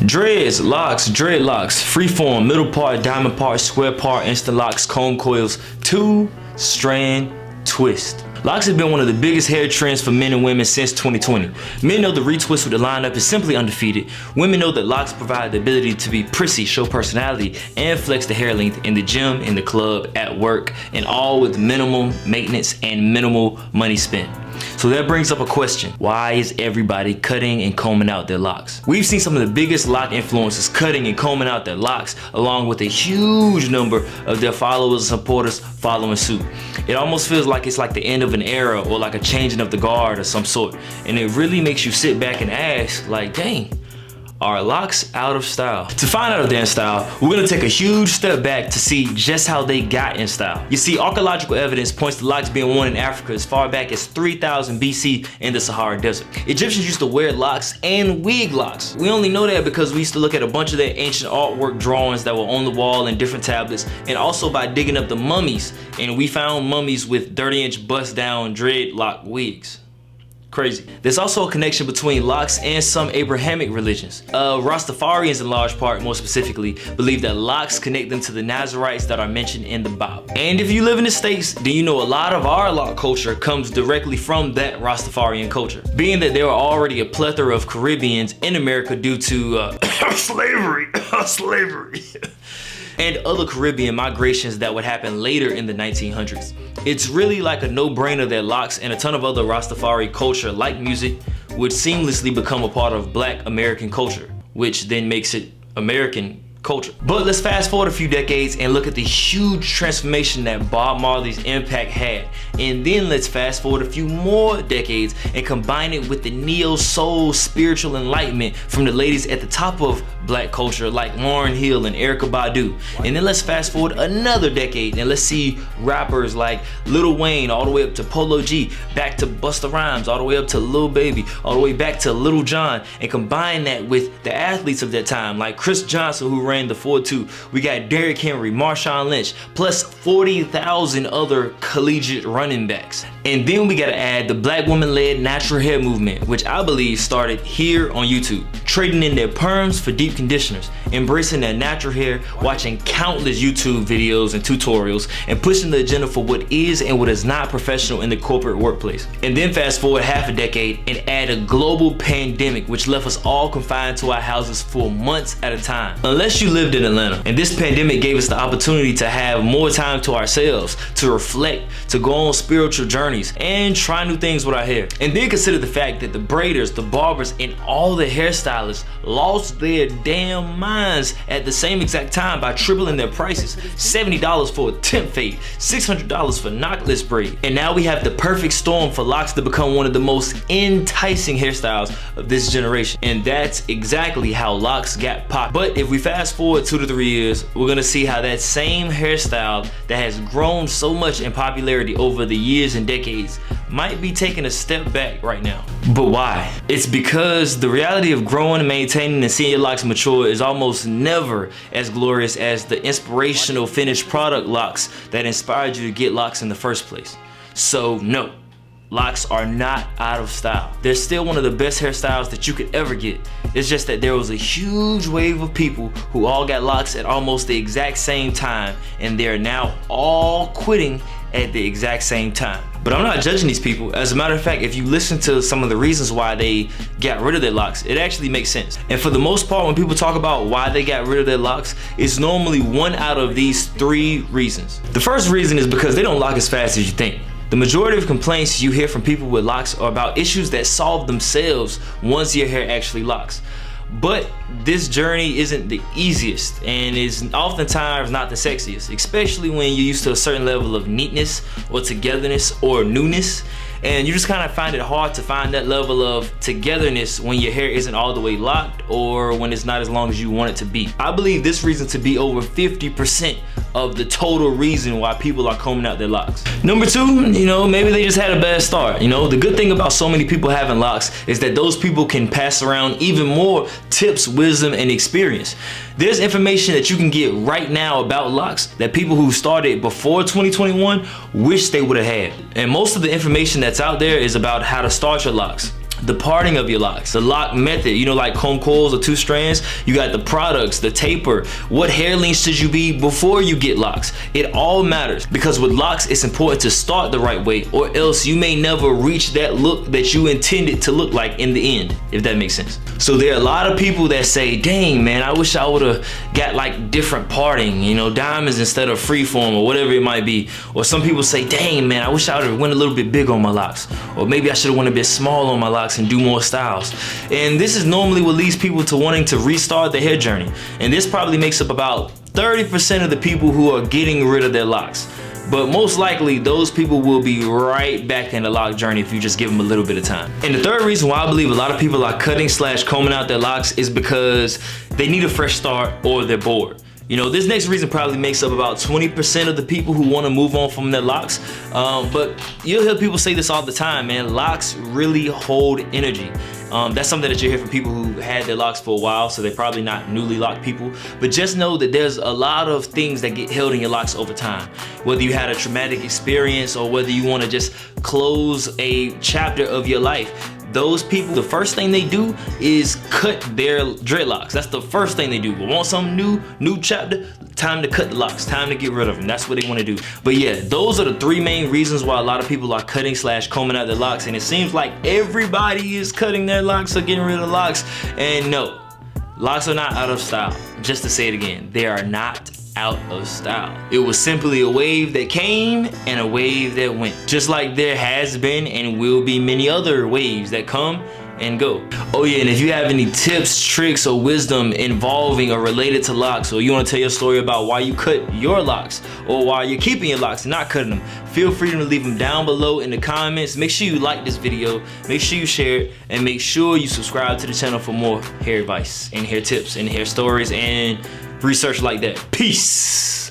Dreads, locks, dreadlocks, freeform, middle part, diamond part, square part, instant locks, comb coils, 2-strand twist. Locks have been one of the biggest hair trends for men and women since 2020. Men know the retwist with the lineup is simply undefeated. Women know that locks provide the ability to be prissy, show personality, and flex the hair length in the gym, in the club, at work, and all with minimum maintenance and minimal money spent. So that brings up a question. Why is everybody cutting and combing out their locks? We've seen some of the biggest lock influencers cutting and combing out their locks, along with a huge number of their followers and supporters following suit. It almost feels like it's like the end of an era or like a changing of the guard of some sort. And it really makes you sit back and ask, like, dang, are locks out of style? To find out if they're in style, we're gonna take a huge step back to see just how they got in style. You see, archaeological evidence points to locks being worn in Africa as far back as 3000 BC in the Sahara Desert. Egyptians used to wear locks and wig locks. We only know that because we used to look at a bunch of their ancient artwork drawings that were on the wall in different tablets, and also by digging up the mummies, and we found mummies with 30-inch bust down dreadlock wigs. Crazy. There's also a connection between locks and some Abrahamic religions. Rastafarians in large part, more specifically, believe that locks connect them to the Nazarites that are mentioned in the Bible. And if you live in the States, then you know a lot of our lock culture comes directly from that Rastafarian culture. Being that there are already a plethora of Caribbeans in America due to slavery, and other Caribbean migrations that would happen later in the 1900s. It's really like a no-brainer that locks and a ton of other Rastafari culture, like music, would seamlessly become a part of Black American culture, which then makes it American culture. But let's fast forward a few decades and look at the huge transformation that Bob Marley's impact had. And then let's fast forward a few more decades and combine it with the neo-soul spiritual enlightenment from the ladies at the top of Black culture like Lauryn Hill and Erykah Badu. And then let's fast forward another decade and let's see rappers like Lil Wayne all the way up to Polo G, back to Busta Rhymes, all the way up to Lil Baby, all the way back to Lil Jon, and combine that with the athletes of that time like Chris Johnson, who ran the 4-2. We got Derrick Henry, Marshawn Lynch, plus 40,000 other collegiate running backs. And then we gotta add the Black woman-led natural hair movement, which I believe started here on YouTube. Trading in their perms for deep conditioners, embracing their natural hair, watching countless YouTube videos and tutorials, and pushing the agenda for what is and what is not professional in the corporate workplace. And then fast forward half a decade and add a global pandemic, which left us all confined to our houses for months at a time. Unless you lived in Atlanta. And this pandemic gave us the opportunity to have more time to ourselves, to reflect, to go on spiritual journeys, and try new things with our hair. And then consider the fact that the braiders, the barbers, and all the hairstylists lost their damn minds at the same exact time by tripling their prices. $70 for a temp fade, $600 for knockless braid. And now we have the perfect storm for locks to become one of the most enticing hairstyles of this generation. And that's exactly how locks got popped. But if we fast forward 2 to 3 years, we're gonna see how that same hairstyle that has grown so much in popularity over the years and decades might be taking a step back right now. But why? It's because the reality of growing, maintaining, and seeing your locks mature is almost never as glorious as the inspirational finished product locks that inspired you to get locks in the first place. So no, locks are not out of style. They're still one of the best hairstyles that you could ever get. It's just that there was a huge wave of people who all got locks at almost the exact same time, and they're now all quitting at the exact same time. But I'm not judging these people. As a matter of fact, if you listen to some of the reasons why they got rid of their locks, it actually makes sense. And for the most part, when people talk about why they got rid of their locks, it's normally one out of these 3 reasons. The first reason is because they don't lock as fast as you think. The majority of complaints you hear from people with locks are about issues that solve themselves once your hair actually locks. But this journey isn't the easiest and is oftentimes not the sexiest, especially when you're used to a certain level of neatness or togetherness or newness. And you just kind of find it hard to find that level of togetherness when your hair isn't all the way locked or when it's not as long as you want it to be. I believe this reason to be over 50% of the total reason why people are combing out their locks. Number 2, maybe they just had a bad start. The good thing about so many people having locks is that those people can pass around even more tips, wisdom, and experience. There's information that you can get right now about locks that people who started before 2021 wish they would have had. And most of the information that's out there is about how to start your locks, the parting of your locks, the lock method, you know, like comb coils or 2 strands. You got the products, the taper, what hair length should you be before you get locks. It all matters, because with locks it's important to start the right way, or else you may never reach that look that you intended to look like in the end, if that makes sense. So there are a lot of people that say, dang man, I wish I would have got like different parting, you know, diamonds instead of freeform or whatever it might be. Or some people say, dang man, I wish I would have went a little bit big on my locks, or maybe I should have went a bit small on my locks and do more styles. And this is normally what leads people to wanting to restart their hair journey. And this probably makes up about 30% of the people who are getting rid of their locks. But most likely those people will be right back in the lock journey if you just give them a little bit of time. And the third reason why I believe a lot of people are cutting / combing out their locks is because they need a fresh start or they're bored. You know, this next reason probably makes up about 20% of the people who want to move on from their locks. But you'll hear people say this all the time, man. Locks really hold energy. That's something that you hear from people who had their locks for a while, so they're probably not newly locked people. But just know that there's a lot of things that get held in your locks over time. Whether you had a traumatic experience or whether you want to just close a chapter of your life, those people, the first thing they do is cut their dreadlocks. That's the first thing they do. But want some new chapter? Time to cut the locks, time to get rid of them. That's what they want to do. But yeah, those are the 3 main reasons why a lot of people are cutting / combing out their locks. And it seems like everybody is cutting their locks or getting rid of locks. And no, locks are not out of style. Just to say it again, they are not out of style. It was simply a wave that came and a wave that went. Just like there has been and will be many other waves that come and go. Oh yeah, and if you have any tips, tricks, or wisdom involving or related to locks, or you want to tell your story about why you cut your locks or why you're keeping your locks and not cutting them, feel free to leave them down below in the comments. Make sure you like this video, make sure you share it, and make sure you subscribe to the channel for more hair advice and hair tips and hair stories and research like that. Peace.